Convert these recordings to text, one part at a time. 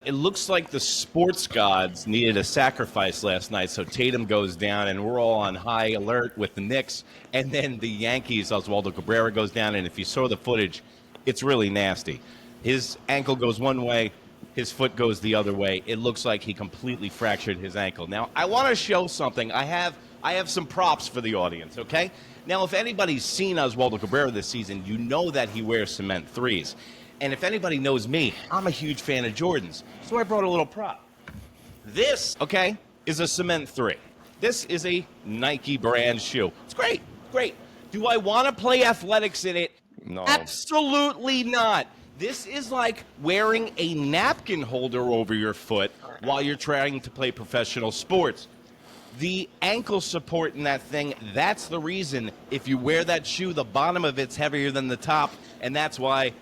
It looks like the sports gods needed a sacrifice last night, so Tatum goes down, and we're all on high alert with the Knicks. And then the Yankees, Oswaldo Cabrera goes down, and if you saw the footage, it's really nasty. His ankle goes one way, his foot goes the other way. It looks like he completely fractured his ankle. Now, I want to show something. I have some props for the audience, okay? Now, if anybody's seen Oswaldo Cabrera this season, you know that he wears cement threes. And if anybody knows me, I'm a huge fan of Jordans. So I brought a little prop. This, okay, is a cement 3. This is a Nike brand shoe. It's great, great. Do I want to play athletics in it? No. Absolutely not. This is like wearing a napkin holder over your foot while you're trying to play professional sports. The ankle support in that thing, that's the reason. If you wear that shoe, the bottom of it's heavier than the top, and that's why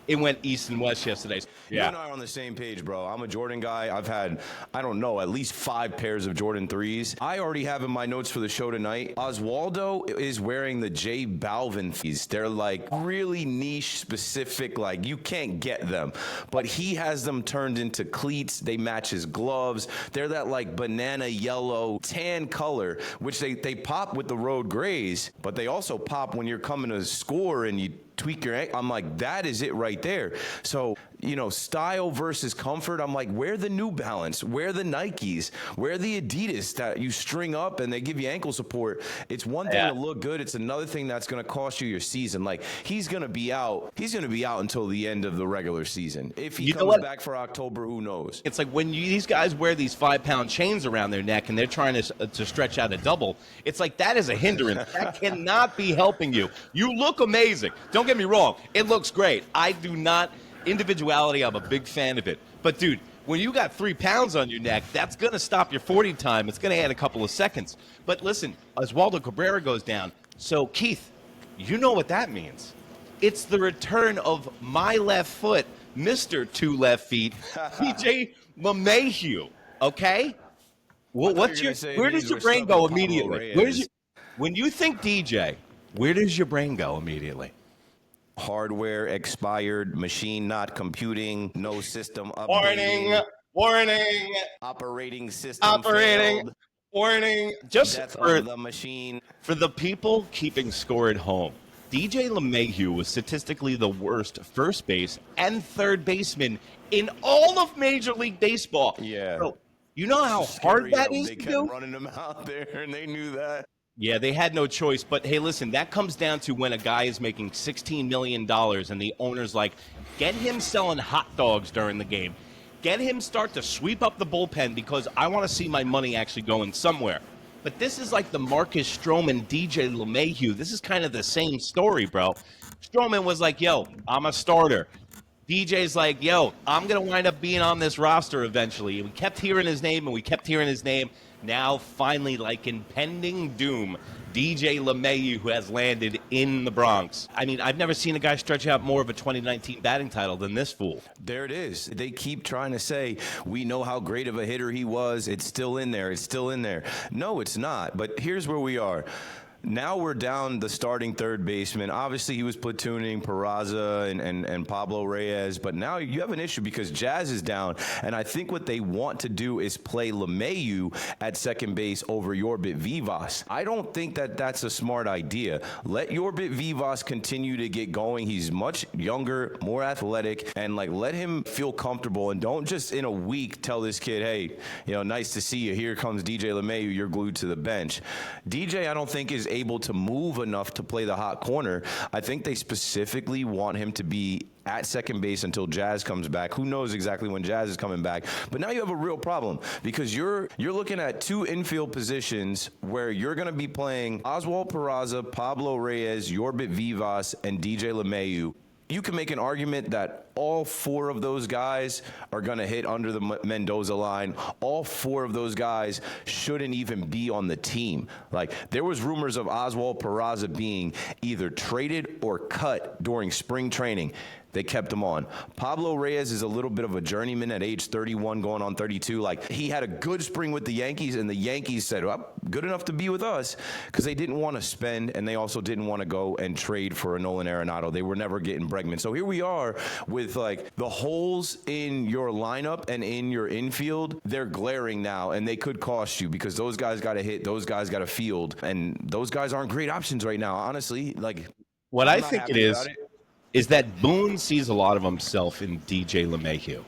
it went east and west yesterday. You and I are on the same page, bro. I'm a Jordan guy. I've had, I don't know, at least 5 pairs of Jordan 3s. I already have in my notes for the show tonight, Oswaldo is wearing the J Balvin threes. They're like really niche, specific, like you can't get them. But he has them turned into cleats. They match his gloves. They're that like banana yellow tan color, which they pop with the road grays, but they also pop when you're coming to score and you tweak your ankle. I'm like, that is it right there. So, you know, style versus comfort. I'm like, wear the New Balance, wear the Nikes, wear the Adidas that you string up and they give you ankle support. It's one thing to look good. It's another thing that's going to cost you your season. Like he's going to be out until the end of the regular season. If he comes back for October, who knows? It's like when these guys wear these 5-pound chains around their neck and they're trying to stretch out a double. It's like that is a hindrance. That cannot be helping you. You look amazing. Don't get me wrong. It looks great. I do not. Individuality, I'm a big fan of it. But, dude, when you got 3 pounds on your neck, that's going to stop your 40 time. It's going to add a couple of seconds. But listen, Oswaldo Cabrera goes down. So, Keith, you know what that means. It's the return of my left foot, Mr. 2 left feet, DJ LeMahieu. Okay? Well, where does your brain go immediately? When you think DJ, where does your brain go immediately? Hardware expired, machine not computing, no system updating. Warning. Operating system failed. Warning. Just Death for of the machine. For the people keeping score at home, DJ LeMahieu was statistically the worst first base and third baseman in all of Major League Baseball. Yeah. So, you know how hard that is to do? They kept running them out there, and they knew that. Yeah, they had no choice. But, hey, listen, that comes down to when a guy is making $16 million and the owner's like, get him selling hot dogs during the game. Get him start to sweep up the bullpen because I want to see my money actually going somewhere. But this is like the Marcus Stroman, DJ LeMahieu. This is kind of the same story, bro. Stroman was like, yo, I'm a starter. DJ's like, yo, I'm going to wind up being on this roster eventually. And we kept hearing his name, and we kept hearing his name. Now, finally, like impending doom, DJ LeMahieu, who has landed in the Bronx. I mean, I've never seen a guy stretch out more of a 2019 batting title than this fool. There it is. They keep trying to say, we know how great of a hitter he was. It's still in there. It's still in there. No, it's not. But here's where we are. Now we're down the starting third baseman. Obviously, he was platooning Peraza and Pablo Reyes, but now you have an issue because Jazz is down, and I think what they want to do is play LeMahieu at second base over Yorbit Vivas. I don't think that that's a smart idea. Let Yorbit Vivas continue to get going. He's much younger, more athletic, and like let him feel comfortable, and don't just in a week tell this kid, hey, you know, nice to see you. Here comes DJ LeMahieu. You're glued to the bench. DJ, I don't think is able to move enough to play the hot corner. I think they specifically want him to be at second base until Jazz comes back. Who knows exactly when Jazz is coming back? But now you have a real problem because you're looking at 2 infield positions where you're going to be playing Oswald Peraza, Pablo Reyes, Yorbit Vivas, and DJ LeMahieu. You can make an argument that all 4 of those guys are going to hit under the Mendoza line. All 4 of those guys shouldn't even be on the team. Like, there was rumors of Oswald Peraza being either traded or cut during spring training. They kept him on. Pablo Reyes is a little bit of a journeyman at age 31 going on 32. Like, he had a good spring with the Yankees, and the Yankees said, well, good enough to be with us, because they didn't want to spend, and they also didn't want to go and trade for a Nolan Arenado. They were never getting Bregman. So here we are with, like, the holes in your lineup and in your infield. They're glaring now, and they could cost you, because those guys got to hit, those guys got to field, and those guys aren't great options right now, honestly. Like, what I'm I not think it happy is about it. is that Boone sees a lot of himself in DJ LeMahieu.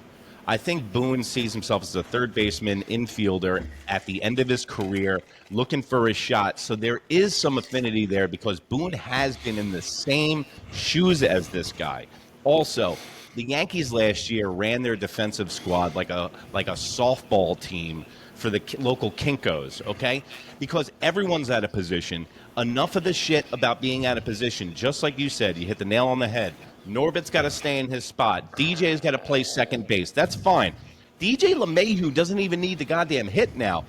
I think Boone sees himself as a third baseman, infielder at the end of his career, looking for his shot. So there is some affinity there because Boone has been in the same shoes as this guy. Also, the Yankees last year ran their defensive squad like a softball team for the local Kinkos, okay? Because everyone's out of position. Enough of the shit about being out of position. Just like you said, you hit the nail on the head. Norbert's got to stay in his spot. DJ's got to play second base. That's fine. DJ LeMahieu doesn't even need the goddamn hit now.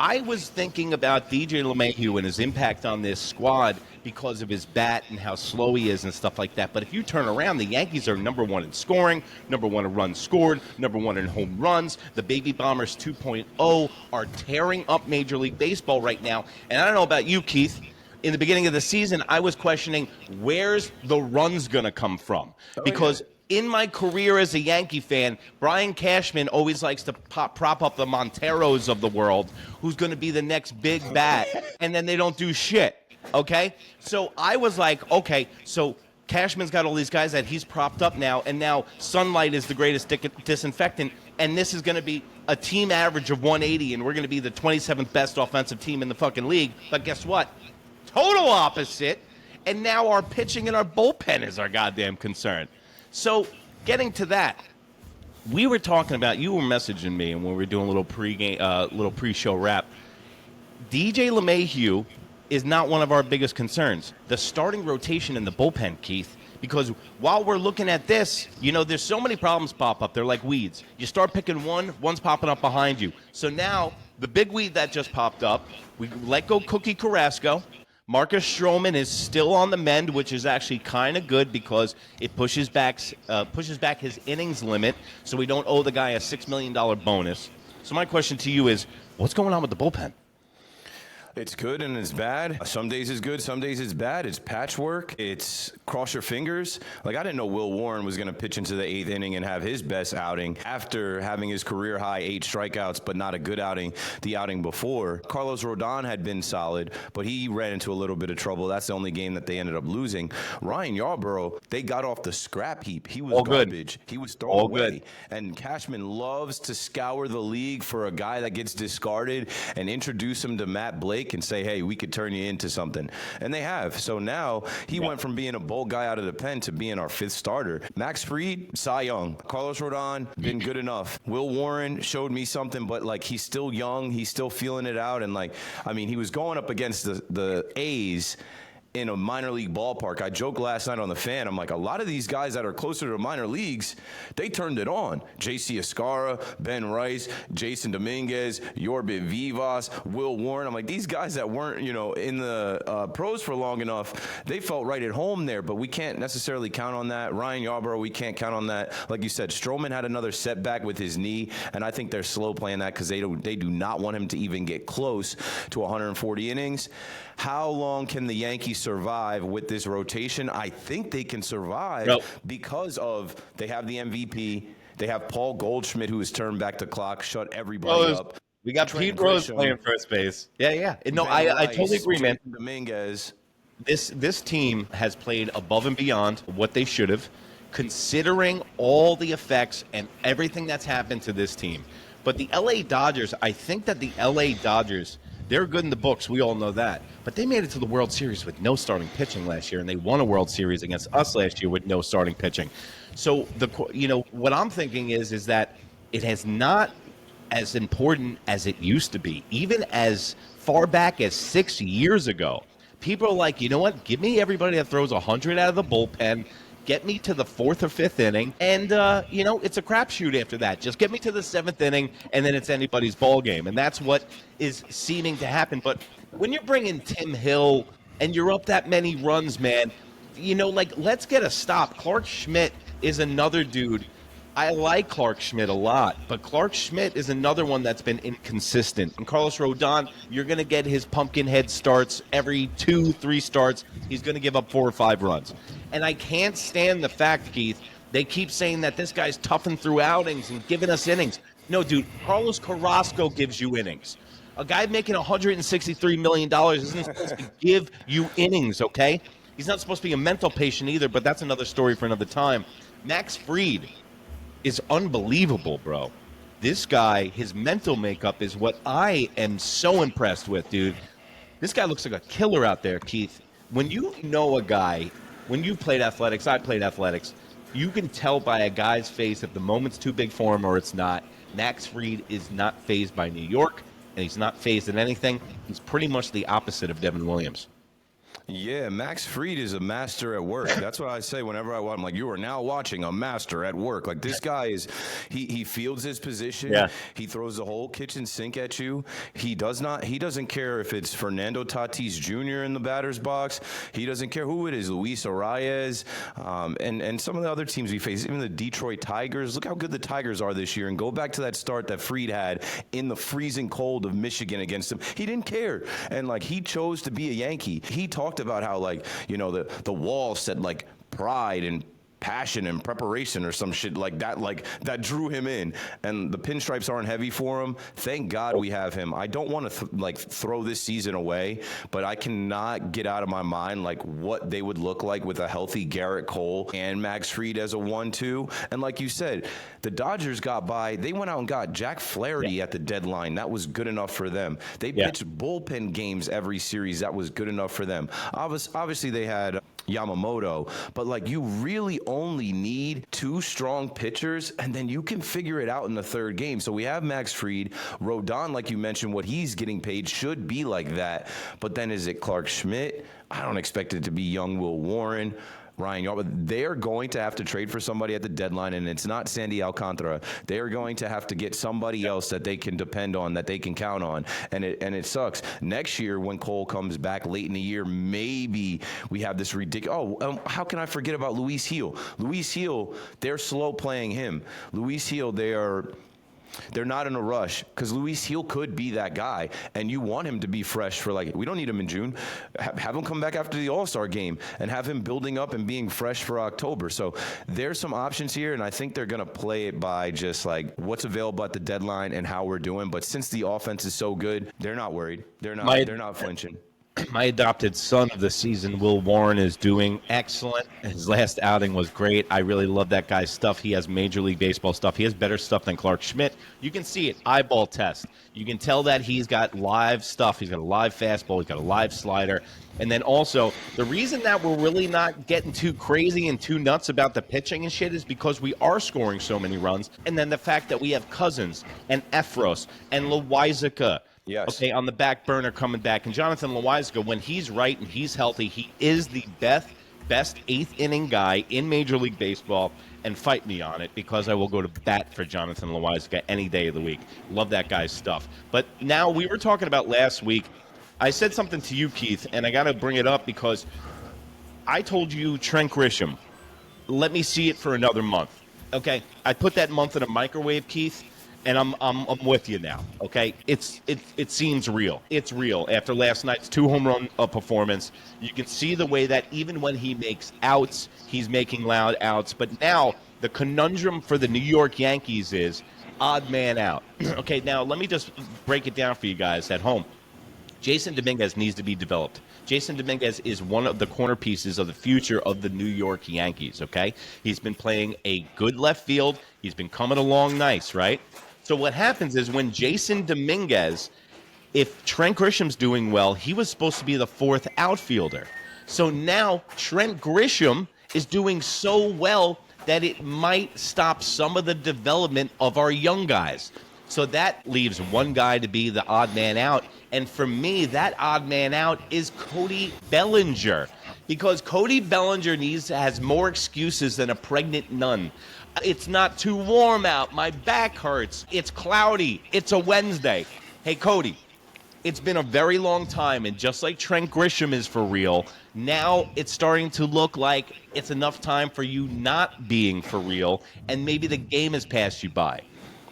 I was thinking about DJ LeMahieu and his impact on this squad because of his bat and how slow he is and stuff like that. But if you turn around, the Yankees are number one in scoring, number one in runs scored, number one in home runs. The Baby Bombers 2.0 are tearing up Major League Baseball right now. And I don't know about you, Keith. In the beginning of the season, I was questioning where's the runs going to come from? Because in my career as a Yankee fan, Brian Cashman always likes to prop up the Monteros of the world, who's going to be the next big bat, and then they don't do shit, okay? So I was like, okay, so Cashman's got all these guys that he's propped up now, and now sunlight is the greatest disinfectant, and this is going to be a team average of 180, and we're going to be the 27th best offensive team in the fucking league. But guess what? Total opposite, and now our pitching and our bullpen is our goddamn concern. So, getting to that, we were talking about, you were messaging me, and when we were doing a little pre-show wrap, DJ LeMahieu is not one of our biggest concerns. The starting rotation in the bullpen, Keith, because while we're looking at this, you know, there's so many problems pop up. They're like weeds. You start picking one, one's popping up behind you. So now, the big weed that just popped up, we let go Cookie Carrasco. Marcus Stroman is still on the mend, which is actually kind of good because it pushes back his innings limit, so we don't owe the guy a $6 million bonus. So my question to you is, what's going on with the bullpen? It's good and it's bad. Some days it's good, some days it's bad. It's patchwork. It's cross your fingers. Like, I didn't know Will Warren was going to pitch into the 8th inning and have his best outing after having his career high 8 strikeouts, but not a good outing the outing before. Carlos Rodon had been solid, but he ran into a little bit of trouble. That's the only game that they ended up losing. Ryan Yarbrough, they got off the scrap heap. He was garbage. He was thrown away. Good. And Cashman loves to scour the league for a guy that gets discarded and introduce him to Matt Blake and say, hey, we could turn you into something. And they have. So now he went from being a bold guy out of the pen to being our 5th starter. Max Fried, Cy Young. Carlos Rodon, been good enough. Will Warren showed me something, but, like, he's still young. He's still feeling it out. And, like, I mean, he was going up against the A's in a minor league ballpark. I joked last night on the Fan, I'm like, a lot of these guys that are closer to minor leagues, they turned it on. J.C. Escara, Ben Rice, Jason Dominguez, Yorbit Vivas, Will Warren. I'm like, these guys that weren't, you know, in the pros for long enough, they felt right at home there, but we can't necessarily count on that. Ryan Yarbrough, we can't count on that. Like you said, Stroman had another setback with his knee, and I think they're slow playing that because they do not want him to even get close to 140 innings. How long can the Yankees survive with this rotation? I think they can survive because of they have the MVP. They have Paul Goldschmidt, who has turned back the clock, shut everybody up. We got Pete Rose playing first base. Yeah. No, I totally agree, man. Dominguez. This team has played above and beyond what they should have, considering all the effects and everything that's happened to this team. But the L.A. Dodgers, I think that the L.A. Dodgers, they're good in the books. We all know that. But they made it to the World Series with no starting pitching last year, and they won a World Series against us last year with no starting pitching. So, what I'm thinking is that it has not as important as it used to be. Even as far back as 6 years ago, people are like, you know what? Give me everybody that throws 100 out of the bullpen. Get me to the 4th or 5th inning, and, it's a crapshoot after that. Just get me to the 7th inning, and then it's anybody's ball game. And that's what is seeming to happen. But when you're bringing Tim Hill and you're up that many runs, man, let's get a stop. Clark Schmidt is another dude. I like Clark Schmidt a lot, but Clark Schmidt is another one that's been inconsistent. And Carlos Rodon, you're going to get his pumpkin head starts every 2-3 starts. He's going to give up 4 or 5 runs. And I can't stand the fact, Keith, they keep saying that this guy's toughing through outings and giving us innings. No, dude, Carlos Carrasco gives you innings. A guy making $163 million isn't supposed to give you innings, okay? He's not supposed to be a mental patient either, but that's another story for another time. Max Fried is unbelievable, bro. This guy, his mental makeup is what I am so impressed with, dude. This guy looks like a killer out there, Keith. When you know a guy, when you played athletics, I played athletics, you can tell by a guy's face if the moment's too big for him or it's not. Max Fried is not fazed by New York, and he's not fazed in anything. He's pretty much the opposite of Devin Williams. Yeah, Max Fried is a master at work. That's what I say whenever I watch. I'm like, you are now watching a master at work. Like, this guy is, he fields his position. Yeah. He throws the whole kitchen sink at you. He doesn't care if it's Fernando Tatis Jr. in the batter's box. He doesn't care who it is, Luis Arias, and some of the other teams we face, even the Detroit Tigers. Look how good the Tigers are this year. And go back to that start that Fried had in the freezing cold of Michigan against them. He didn't care. And, like, he chose to be a Yankee. He talked about how, like, you know, the wall said, like, pride and passion and preparation or some shit like that drew him in, and the pinstripes aren't heavy for him. Thank God we have him. I don't want to throw this season away, but I cannot get out of my mind like what they would look like with a healthy Garrett Cole and Max Fried as a 1-2. And like you said, the Dodgers got by. They went out and got Jack Flaherty at the deadline. That was good enough for them. They pitched bullpen games every series. That was good enough for them. Obviously they had Yamamoto, but like, you really only need 2 strong pitchers, and then you can figure it out in the third game. So we have Max Fried. Rodon, like you mentioned, what he's getting paid should be like that. But then is it Clark Schmidt? I don't expect it to be young Will Warren, Ryan Yarbrough, but they're going to have to trade for somebody at the deadline, and it's not Sandy Alcantara. They're going to have to get somebody else that they can depend on, that they can count on, and it sucks. Next year, when Cole comes back late in the year, maybe we have this ridiculous. How can I forget about Luis Gil? Luis Gil, they're slow playing him. Luis Gil, they're not in a rush, because Luis Gil could be that guy, and you want him to be fresh for, like, we don't need him in June. Have him come back after the All-Star game and have him building up and being fresh for October. So there's some options here, and I think they're going to play it by just like what's available at the deadline and how we're doing. But since the offense is so good, they're not worried. They're not flinching. My adopted son of the season, Will Warren, is doing excellent. His last outing was great. I really love that guy's stuff. He has Major League Baseball stuff. He has better stuff than Clark Schmidt. You can see it, eyeball test. You can tell that he's got live stuff. He's got a live fastball. He's got a live slider. And then also, the reason that we're really not getting too crazy and too nuts about the pitching and shit is because we are scoring so many runs. And then the fact that we have Cousins and Efros and Loizica. Yes. Okay, on the back burner coming back. And Jonathan Loizica, when he's right and he's healthy, he is the best eighth inning guy in Major League Baseball. And fight me on it, because I will go to bat for Jonathan Loizica any day of the week. Love that guy's stuff. But now, we were talking about last week. I said something to you, Keith, and I got to bring it up because I told you Trent Grisham, let me see it for another month. Okay, I put that month in a microwave, Keith. And I'm with you now, okay? It seems real. It's real. After last night's 2 home run performance, you can see the way that even when he makes outs, he's making loud outs. But now the conundrum for the New York Yankees is odd man out. Okay, now let me just break it down for you guys at home. Jason Dominguez needs to be developed. Jason Dominguez is one of the corner pieces of the future of the New York Yankees, okay? He's been playing a good left field. He's been coming along nice, right? So what happens is when Jason Dominguez, if Trent Grisham's doing well, he was supposed to be the 4th outfielder. So now Trent Grisham is doing so well that it might stop some of the development of our young guys. So that leaves one guy to be the odd man out. And for me, that odd man out is Cody Bellinger. Because Cody Bellinger has more excuses than a pregnant nun. It's not too warm out. My back hurts. It's cloudy. It's a Wednesday. Hey, Cody, It's been a very long time, and just like Trent Grisham is for real, now it's starting to look like it's enough time for you not being for real, and maybe the game has passed you by.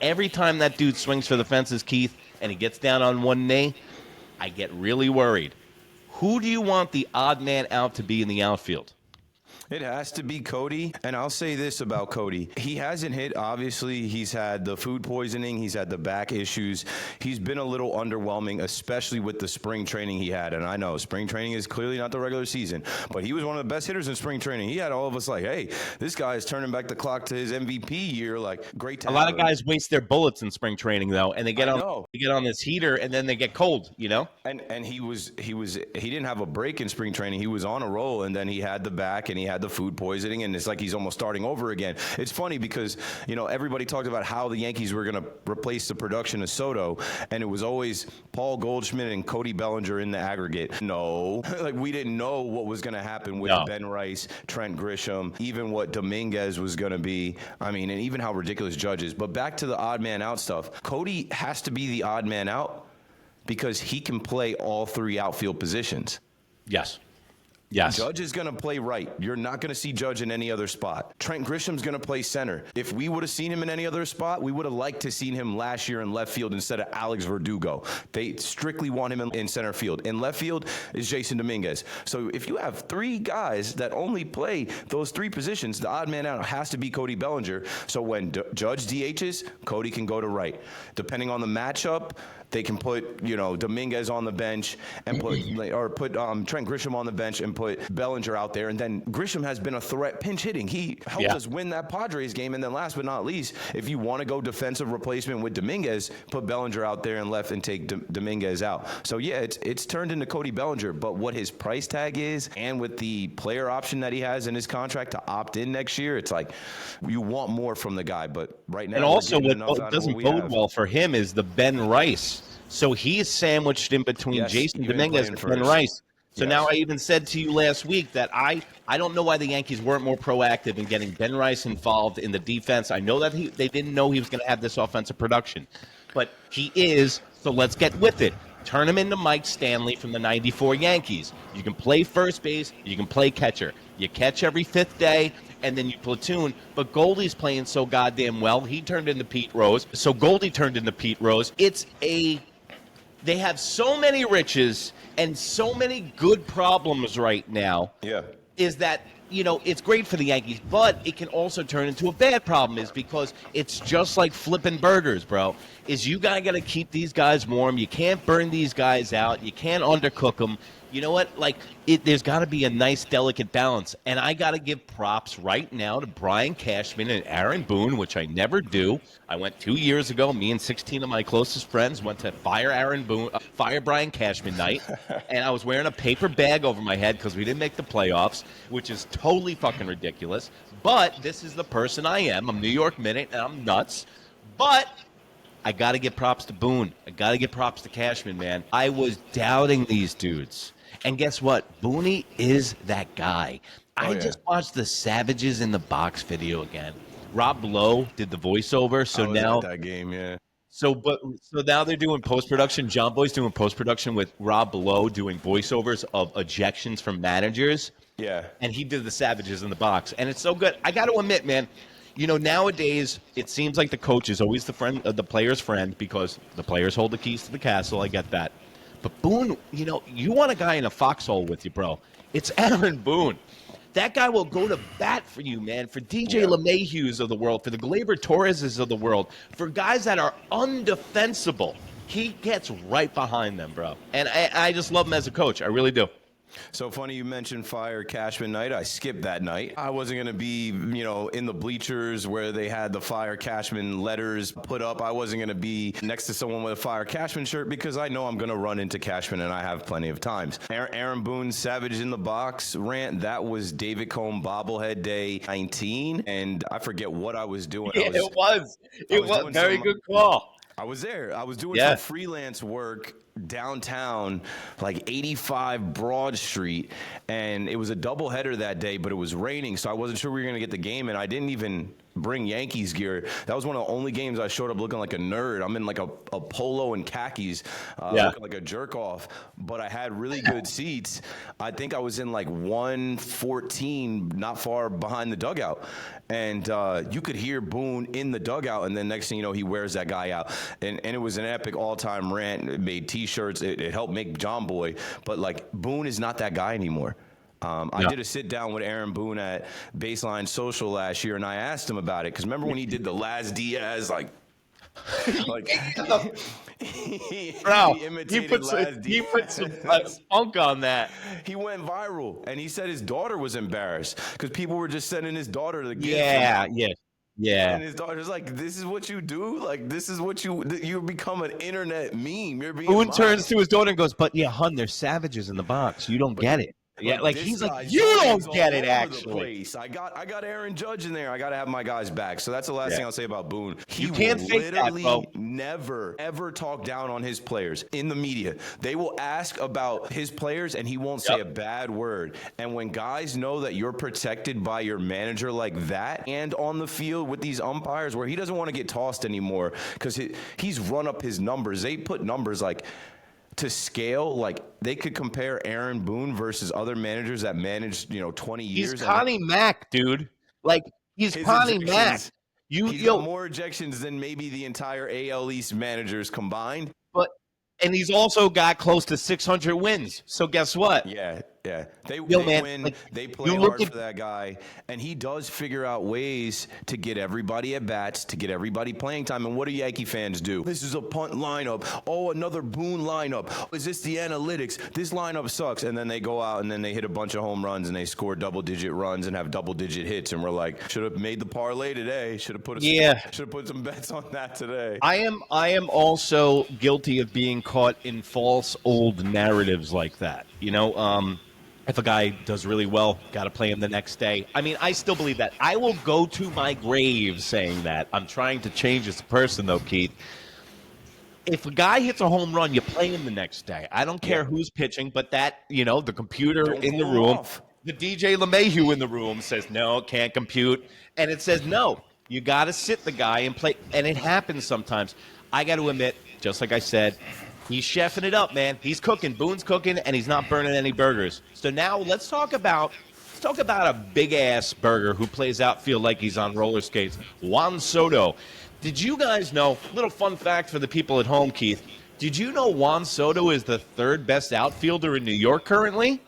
Every time that dude swings for the fences, Keith, and he gets down on one knee, I get really worried. Who do you want the odd man out to be in the outfield? It has to be Cody. And I'll say this about Cody. He hasn't hit. Obviously, he's had the food poisoning. He's had the back issues. He's been a little underwhelming, especially with the spring training he had. And I know spring training is clearly not the regular season, but he was one of the best hitters in spring training. He had all of us like, hey, this guy is turning back the clock to his MVP year. Like, great to A lot of guys waste their bullets in spring training, though, and they get on this heater, and then they get cold, you know? And he didn't have a break in spring training. He was on a roll, and then he had the back, and he had the food poisoning, and it's like he's almost starting over again. It's funny because, everybody talked about how the Yankees were going to replace the production of Soto, and it was always Paul Goldschmidt and Cody Bellinger in the aggregate. No. Like, we didn't know what was going to happen with Ben Rice, Trent Grisham, even what Dominguez was going to be. I mean, and even how ridiculous Judge is. But back to the odd man out stuff. Cody has to be the odd man out because he can play all three outfield positions. Yes. Yes. Judge is going to play right. You're not going to see Judge in any other spot. Trent Grisham's going to play center. If we would have seen him in any other spot, we would have liked to seen him last year in left field instead of Alex Verdugo. They strictly want him in center field. In left field is Jason Dominguez. So if you have three guys that only play those three positions, the odd man out has to be Cody Bellinger. So when Judge DHs, Cody can go to right. Depending on the matchup, they can put, Dominguez on the bench and put Trent Grisham on the bench and put Bellinger out there. And then Grisham has been a threat pinch hitting. He helped us win that Padres game. And then last but not least, if you want to go defensive replacement with Dominguez, put Bellinger out there and left and take Dominguez out. So, yeah, it's turned into Cody Bellinger. But what his price tag is and with the player option that he has in his contract to opt in next year, it's like you want more from the guy. But right now, and also what doesn't bode well for him is the Ben Rice. So he is sandwiched in between Jason Dominguez and Ben Rice. So now I even said to you last week that I don't know why the Yankees weren't more proactive in getting Ben Rice involved in the defense. I know that they didn't know he was going to have this offensive production, but he is, so let's get with it. Turn him into Mike Stanley from the 94 Yankees. You can play first base, you can play catcher. You catch every fifth day, and then you platoon. But Goldie's playing so goddamn well, he turned into Pete Rose. So Goldie turned into Pete Rose. They have so many riches and so many good problems right now. Yeah. Is that, it's great for the Yankees, but it can also turn into a bad problem is because it's just like flipping burgers, bro. Is you got to keep these guys warm. You can't burn these guys out. You can't undercook them. You know what? There's got to be a nice, delicate balance. And I got to give props right now to Brian Cashman and Aaron Boone, which I never do. I went 2 years ago. Me and 16 of my closest friends went to Fire Brian Cashman night. And I was wearing a paper bag over my head because we didn't make the playoffs, which is totally fucking ridiculous. But this is the person I am. I'm New York Minute, and I'm nuts. But I got to give props to Boone. I got to give props to Cashman, man. I was doubting these dudes. And guess what? Booney is that guy. I just watched the Savages in the Box video again. Rob Lowe did the voiceover, so now that game, yeah. So now they're doing post-production. John Boy's doing post-production with Rob Lowe doing voiceovers of ejections from managers. Yeah. And he did the Savages in the Box, and it's so good. I got to admit, man, nowadays it seems like the coach is always the player's friend because the players hold the keys to the castle. I get that. But Boone, you want a guy in a foxhole with you, bro. It's Aaron Boone. That guy will go to bat for you, man, for DJ LeMahieu's of the world, for the Gleyber Torreses of the world, for guys that are undefensible. He gets right behind them, bro. And I just love him as a coach. I really do. So funny you mentioned Fire Cashman night. I skipped that night. I wasn't going to be, in the bleachers where they had the Fire Cashman letters put up. I wasn't going to be next to someone with a Fire Cashman shirt because I know I'm going to run into Cashman, and I have plenty of times. Aaron Boone's Savage in the Box rant, that was David Cone bobblehead day 19, and I forget what I was doing. Yeah, it was very good call. I was there. I was doing some freelance work downtown, like 85 Broad Street, and it was a doubleheader that day, but it was raining, so I wasn't sure we were going to get the game, and I didn't even bring Yankees gear. That was one of the only games I showed up looking like a nerd. I'm in like a polo and khakis, looking like a jerk off, but I had really good seats. I think I was in like 114, not far behind the dugout, and you could hear Boone in the dugout, and then next thing you know, he wears that guy out, and it was an epic all-time rant. It made T-shirts. It helped make John Boy, but like Boone is not that guy anymore. I did a sit down with Aaron Boone at Baseline Social last year, and I asked him about it because remember when he did the Laz Diaz he imitated Laz Diaz. He put some funk on that. He went viral, and he said his daughter was embarrassed because people were just sending his daughter the gift. Yeah. And his daughter's like, "This is what you do? Like, this is what you become an internet meme. You're being." Boone turns to his daughter and goes, "But yeah, hun, there's savages in the box. You don't get it." Yeah, like he's like, you don't get it, actually. I got Aaron Judge in there. I got to have my guys back. So that's the last thing I'll say about Boone. You can't fake that, bro. Never, ever talk down on his players in the media. They will ask about his players, and he won't say a bad word. And when guys know that you're protected by your manager like that, and on the field with these umpires where he doesn't want to get tossed anymore because he's run up his numbers. They put numbers like – to scale, like they could compare Aaron Boone versus other managers that managed, 20 years. He's Connie Mack, dude. Like he's Connie Mack. He's got more ejections than maybe the entire AL East managers combined. And he's also got close to 600 wins. So guess what? Yeah. They win. Like, they play hard for that guy. And he does figure out ways to get everybody at bats, to get everybody playing time. And what do Yankee fans do? This is a punt lineup. Oh, another Boone lineup. Is this the analytics? This lineup sucks. And then they go out and then they hit a bunch of home runs and they score double-digit runs and have double-digit hits. And we're like, should have made the parlay today. Should have put some bets on that today. I am also guilty of being caught in false old narratives like that. If a guy does really well, got to play him the next day. I mean, I still believe that. I will go to my grave saying that. I'm trying to change as a person, though, Keith. If a guy hits a home run, you play him the next day. I don't care who's pitching, but that, the computer in the room, the DJ LeMahieu in the room says, no, can't compute. And it says, no, you got to sit the guy and play. And it happens sometimes. I got to admit, just like I said, he's chefing it up, man. He's cooking. Boone's cooking, and he's not burning any burgers. So now let's talk about a big-ass burger who plays outfield like he's on roller skates, Juan Soto. Did you guys know, little fun fact for the people at home, Keith, did you know Juan Soto is the third best outfielder in New York currently?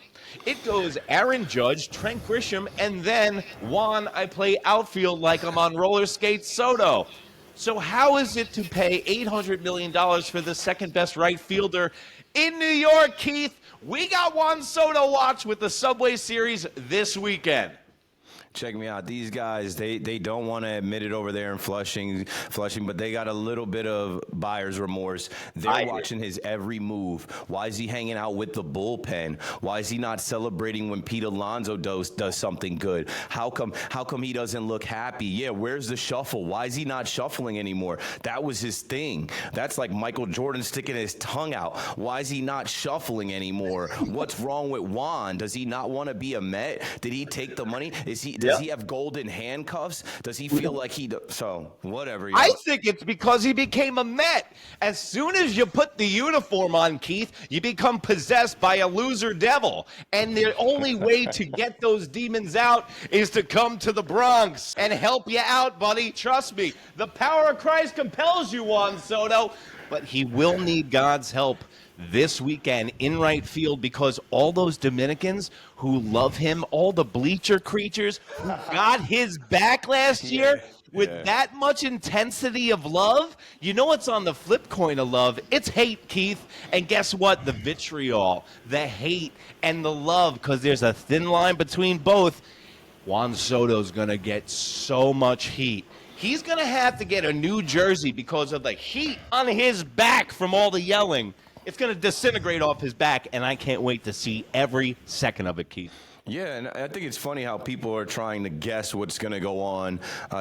It goes Aaron Judge, Trent Grisham, and then Juan, I play outfield like I'm on roller skates, Soto. So how is it to pay $800 million for the second-best right fielder in New York, Keith? We got Juan Soto watch with the Subway Series this weekend. Check me out. These guys, they don't want to admit it over there in Flushing, but they got a little bit of buyer's remorse. They're watching his every move. Why is he hanging out with the bullpen? Why is he not celebrating when Pete Alonso does something good? How come he doesn't look happy? Yeah, where's the shuffle? Why is he not shuffling anymore? That was his thing. That's like Michael Jordan sticking his tongue out. Why is he not shuffling anymore? What's wrong with Juan? Does he not want to be a Met? Did he take the money? Does he have golden handcuffs? Does he feel like so whatever? I think it's because he became a Met. As soon as you put the uniform on, Keith, you become possessed by a loser devil. And the only way to get those demons out is to come to the Bronx and help you out, buddy. Trust me. The power of Christ compels you, Juan Soto. But he will need God's help this weekend in right field because all those Dominicans who love him, all the bleacher creatures who got his back last year with that much intensity of love, you know what's on the flip coin of love? It's hate, Keith. And guess what? The vitriol, the hate, and the love, because there's a thin line between both. Juan Soto's going to get so much heat. He's going to have to get a new jersey because of the heat on his back from all the yelling. It's going to disintegrate off his back, and I can't wait to see every second of it, Keith. Yeah, and I think it's funny how people are trying to guess what's going to go on.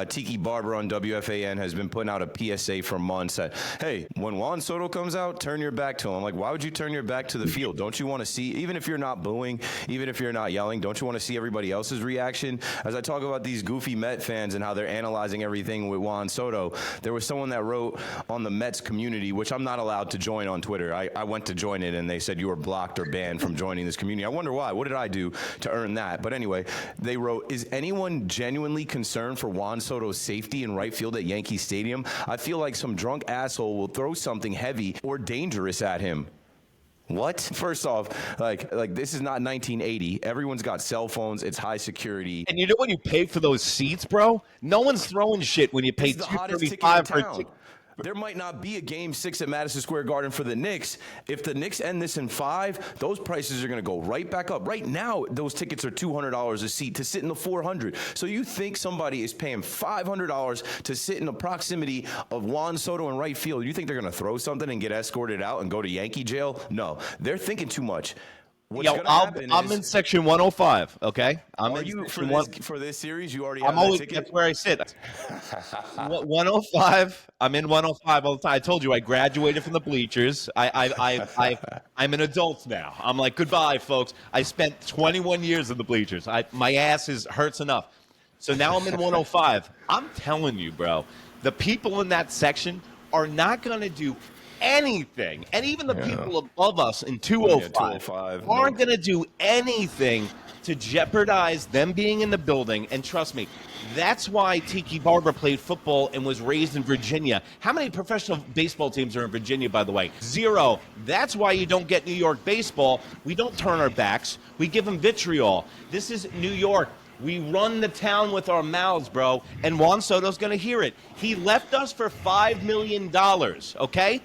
Tiki Barber on WFAN has been putting out a PSA for months that, hey, when Juan Soto comes out, turn your back to him. Like, why would you turn your back to the field? Don't you want to see, even if you're not booing, even if you're not yelling, don't you want to see everybody else's reaction? As I talk about these goofy Met fans and how they're analyzing everything with Juan Soto, there was someone that wrote on the Mets community, which I'm not allowed to join on Twitter. I went to join it, and they said you were blocked or banned from joining this community. I wonder why. What did I do to earn that? But anyway, they wrote, is anyone genuinely concerned for Juan Soto's safety in right field at Yankee Stadium? I feel like some drunk asshole will throw something heavy or dangerous at him. What? First off, like this is not 1980. Everyone's got cell phones. It's high security. And you know when you pay for those seats, bro? No one's throwing shit when you pay $235 for a ticket. There might not be a Game 6 at Madison Square Garden for the Knicks. If the Knicks end this in 5, those prices are going to go right back up. Right now, those tickets are $200 a seat to sit in the 400. So you think somebody is paying $500 to sit in the proximity of Juan Soto in right field? You think they're going to throw something and get escorted out and go to Yankee jail? No, they're thinking too much. I'm in section 105. Okay, Are you for this series? You already have that ticket? That's where I sit. 105. I'm in 105 all the time. I told you I graduated from the bleachers. I'm an adult now. I'm like, goodbye, folks. I spent 21 years in the bleachers. My ass hurts enough. So now I'm in 105. I'm telling you, bro, the people in that section are not going to do anything, and even the people above us in 205 aren't going to do anything to jeopardize them being in the building. And trust me, that's why Tiki Barber played football and was raised in Virginia. How many professional baseball teams are in Virginia, by the way? 0. That's why you don't get New York baseball. We don't turn our backs. We give them vitriol. This is New York. We run the town with our mouths, bro, and Juan Soto's going to hear it. He left us for $5 million, okay?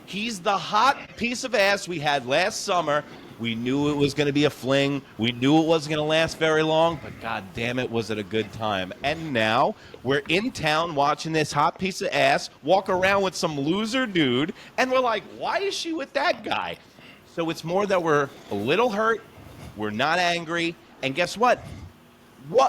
He's the hot piece of ass we had last summer. We knew it was going to be a fling. We knew it wasn't going to last very long, but god damn it, was it a good time. And now we're in town watching this hot piece of ass walk around with some loser dude, and we're like, why is she with that guy? So it's more that we're a little hurt, we're not angry, and guess what?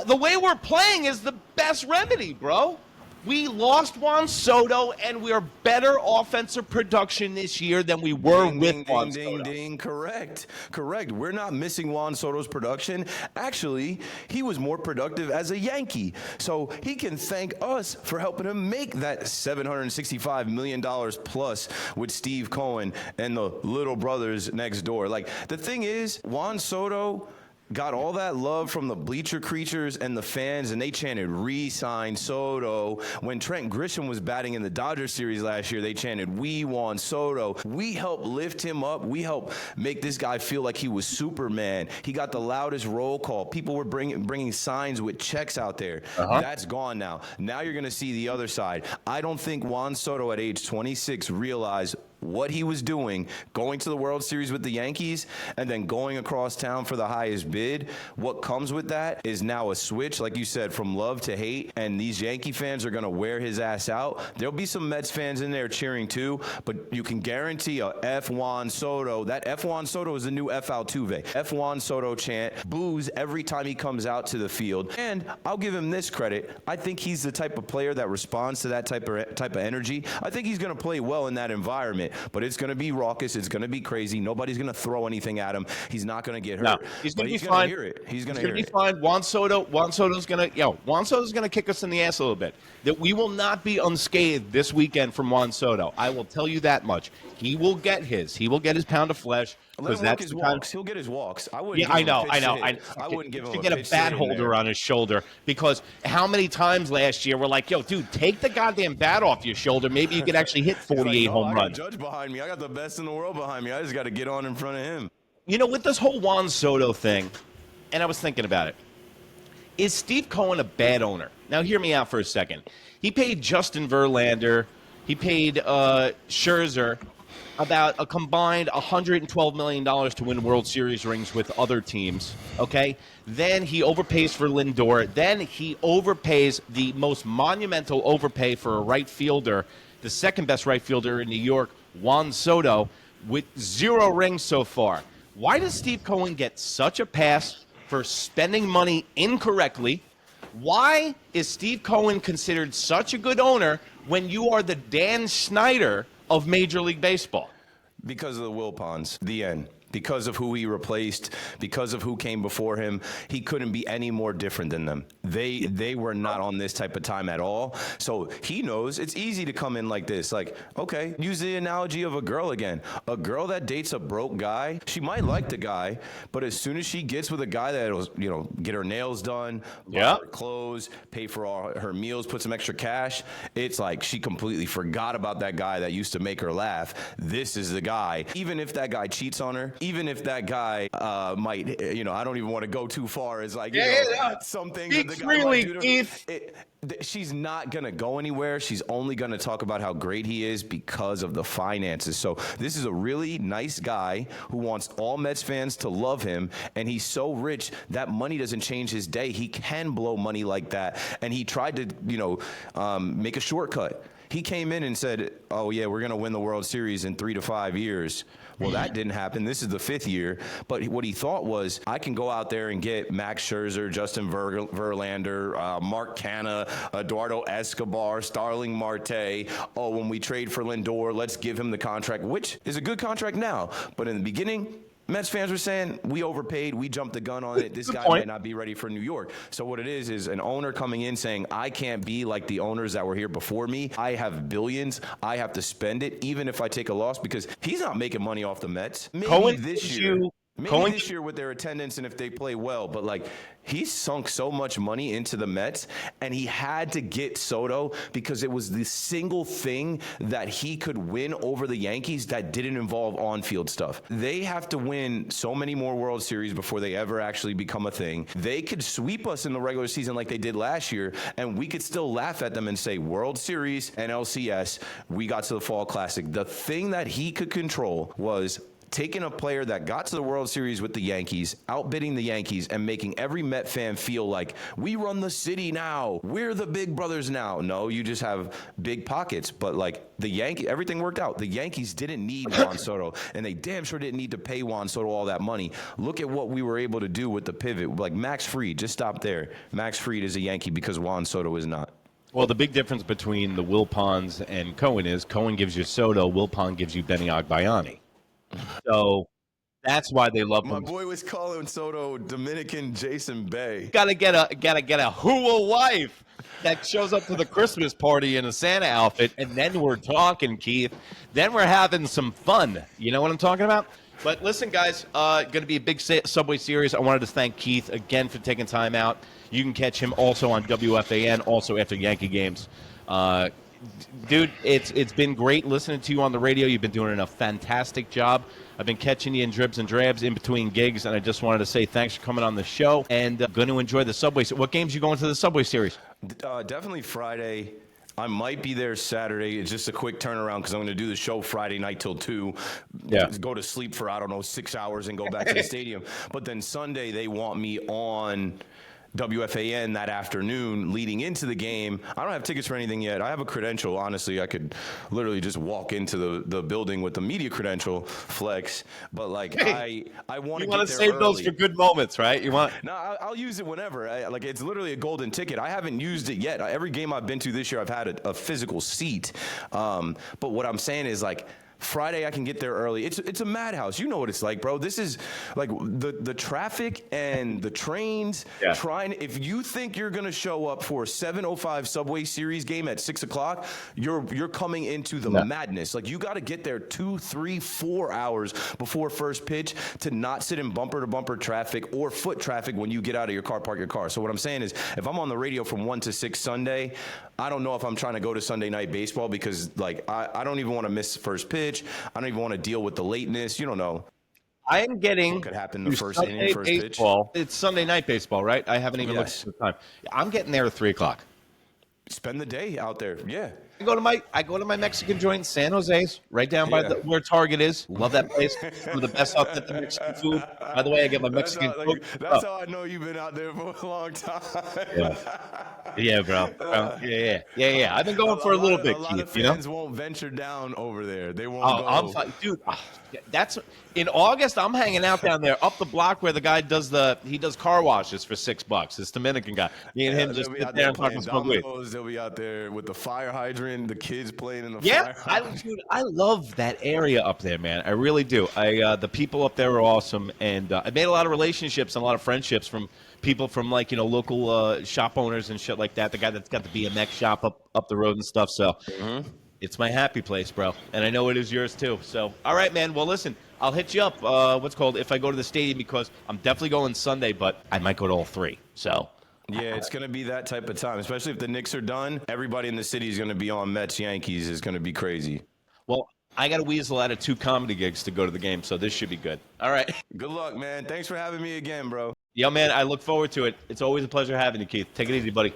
The way we're playing is the best remedy, bro. We lost Juan Soto, and we're better offensive production this year than we were with Juan Soto. Correct. We're not missing Juan Soto's production. Actually, he was more productive as a Yankee. So he can thank us for helping him make that $765 million plus with Steve Cohen and the little brothers next door. Like, the thing is, Juan Soto got all that love from the bleacher creatures and the fans, and they chanted re-sign Soto. When Trent Grisham was batting in the Dodgers series last year, they chanted we want Soto. We helped lift him up. We helped make this guy feel like he was Superman. He got the loudest roll call. People were bringing signs with checks out there. That's gone now. Now you're going to see the other side. I don't think Juan Soto at age 26 realized what he was doing, going to the World Series with the Yankees and then going across town for the highest bid. What comes with that is now a switch, like you said, from love to hate, and these Yankee fans are going to wear his ass out. There'll be some Mets fans in there cheering too, but you can guarantee a F Juan Soto. That F Juan Soto is the new F Altuve. F Juan Soto chant, boos every time he comes out to the field. And I'll give him this credit. I think he's the type of player that responds to that type of energy. I think he's going to play well in that environment. But it's going to be raucous. It's going to be crazy. Nobody's going to throw anything at him. He's not going to get hurt. No, he's going to be fine. He's going to be fine. Juan Soto's going to kick us in the ass a little bit. That we will not be unscathed this weekend from Juan Soto. I will tell you that much. He will get his. He will get his pound of flesh. Let him work his walks. He'll get his walks. I wouldn't. Yeah, I know. I wouldn't give him. To get a bat holder on his shoulder, because how many times last year we're like, "Yo, dude, take the goddamn bat off your shoulder. Maybe you could actually hit 48 home runs." I got a judge behind me. I got the best in the world behind me. I just got to get on in front of him. You know, with this whole Juan Soto thing, and I was thinking about it. Is Steve Cohen a bad owner? Now, hear me out for a second. He paid Justin Verlander. He paid Scherzer about a combined $112 million to win World Series rings with other teams, okay? Then he overpays for Lindor. Then he overpays the most monumental overpay for a right fielder, the second best right fielder in New York, Juan Soto, with 0 rings so far. Why does Steve Cohen get such a pass for spending money incorrectly. Why is Steve Cohen considered such a good owner when you are the Dan Snyder of Major League Baseball? Because of the Wilpons, the end. Because of who he replaced, because of who came before him, he couldn't be any more different than them. They were not on this type of time at all. So he knows it's easy to come in like this. Like, okay, use the analogy of a girl again. A girl that dates a broke guy, she might like the guy, but as soon as she gets with a guy that'll, get her nails done, buy her clothes, pay for all her meals, put some extra cash, it's like she completely forgot about that guy that used to make her laugh. This is the guy. Even if that guy cheats on her, even if that guy might, I don't even want to go too far as like, some things that the guy might do to her. She's not going to go anywhere. She's only going to talk about how great he is because of the finances. So this is a really nice guy who wants all Mets fans to love him. And he's so rich that money doesn't change his day. He can blow money like that. And he tried to, make a shortcut. He came in and said, oh, yeah, we're going to win the World Series in 3 to 5 years. Well, that didn't happen. This is the 5th year. But what he thought was, I can go out there and get Max Scherzer, Justin Verlander, Mark Canha, Eduardo Escobar, Starling Marte. Oh, when we trade for Lindor, let's give him the contract, which is a good contract now. But in the beginning, Mets fans were saying, we overpaid, we jumped the gun on it, this guy might not be ready for New York. So what it is an owner coming in saying, I can't be like the owners that were here before me. I have billions. I have to spend it, even if I take a loss, because he's not making money off the Mets. Maybe this year with their attendance and if they play well, but like he sunk so much money into the Mets and he had to get Soto because it was the single thing that he could win over the Yankees that didn't involve on-field stuff. They have to win so many more World Series before they ever actually become a thing. They could sweep us in the regular season like they did last year and we could still laugh at them and say World Series and LCS, we got to the Fall Classic. The thing that he could control was taking a player that got to the World Series with the Yankees, outbidding the Yankees, and making every Met fan feel like, we run the city now. We're the big brothers now. No, you just have big pockets. But like the Yankees, everything worked out. The Yankees didn't need Juan Soto, and they damn sure didn't need to pay Juan Soto all that money. Look at what we were able to do with the pivot. Like Max Fried, just stop there. Max Fried is a Yankee because Juan Soto is not. Well, the big difference between the Wilpons and Cohen is Cohen gives you Soto, Wilpon gives you Benny Agbayani. So that's why they love him. My boy was calling Soto Dominican Jason Bay. Gotta get a hua wife that shows up to the Christmas party in a Santa outfit, and then we're talking, Keith. Then we're having some fun. You know what I'm talking about? But listen, guys, going to be a big Subway Series. I wanted to thank Keith again for taking time out. You can catch him also on WFAN, also after Yankee games. Dude, it's been great listening to you on the radio. You've been doing a fantastic job. I've been catching you in dribs and drabs in between gigs, and I just wanted to say thanks for coming on the show, and going to enjoy the Subway. What games you going to the Subway Series? Definitely Friday. I might be there Saturday. It's just a quick turnaround because I'm going to do the show Friday night till 2. Yeah. Go to sleep for, 6 hours and go back to the stadium. But then Sunday they want me on WFAN that afternoon leading into the game. I don't have tickets for anything yet. I have a credential. Honestly, I could literally just walk into the building with the media credential flex. But like, hey, I want to get there save early. Those for good moments, right? You want? No, I'll use it whenever. It's literally a golden ticket. I haven't used it yet. Every game I've been to this year, I've had a physical seat. But what I'm saying is like, Friday, I can get there early. It's a madhouse. You know what it's like, bro. This is like the traffic and the trains. Yeah. If you think you're gonna show up for a 7:05 Subway Series game at 6 o'clock, you're coming into the madness. Like you got to get there 2, 3, 4 hours before first pitch to not sit in bumper to bumper traffic or foot traffic when you get out of your car, park your car. So what I'm saying is, if I'm on the radio from 1 to 6 Sunday, I don't know if I'm trying to go to Sunday Night Baseball because like I don't even want to miss first pitch. I don't even want to deal with the lateness. You don't know. I am getting what could happen the first inning, first baseball. pitch. It's Sunday Night Baseball, right? I haven't even looked at the time. I'm getting there at 3 o'clock. Spend the day out there. Yeah. I go to my Mexican joint in San Jose's, right down by Yeah. where Target is. Love that place. Some of the best authentic Mexican food. By the way, I get my Mexican Coke. That's how I know you've been out there for a long time. Yeah. Yeah, bro. Yeah. I've been going for a little bit, A lot Keith, of you know? fans won't venture down over there. They won't Oh, I'm go. fine. Dude, that's in August. I'm hanging out down there up the block where the guy does car washes for $6. This Dominican guy. Me and him They'll just be sit out there there and talk playing and smoke weed. dominoes. They'll be out there with the fire hydrant, the kids playing in the Yeah, fire hydrant. I love that area up there, man. I really do. The people up there are awesome, and I made a lot of relationships and a lot of friendships from people from local shop owners and shit like that. The guy that's got the BMX shop up the road and stuff. So it's my happy place, bro, and I know it is yours too. So all right, man. Well, listen, I'll hit you up. If I go to the stadium, because I'm definitely going Sunday, but I might go to all three. So. Yeah, it's going to be that type of time, especially if the Knicks are done. Everybody in the city is going to be on Mets Yankees. It's going to be crazy. Well, I got to weasel out of 2 comedy gigs to go to the game, so this should be good. All right. Good luck, man. Thanks for having me again, bro. Yo, man, I look forward to it. It's always a pleasure having you, Keith. Take it easy, buddy.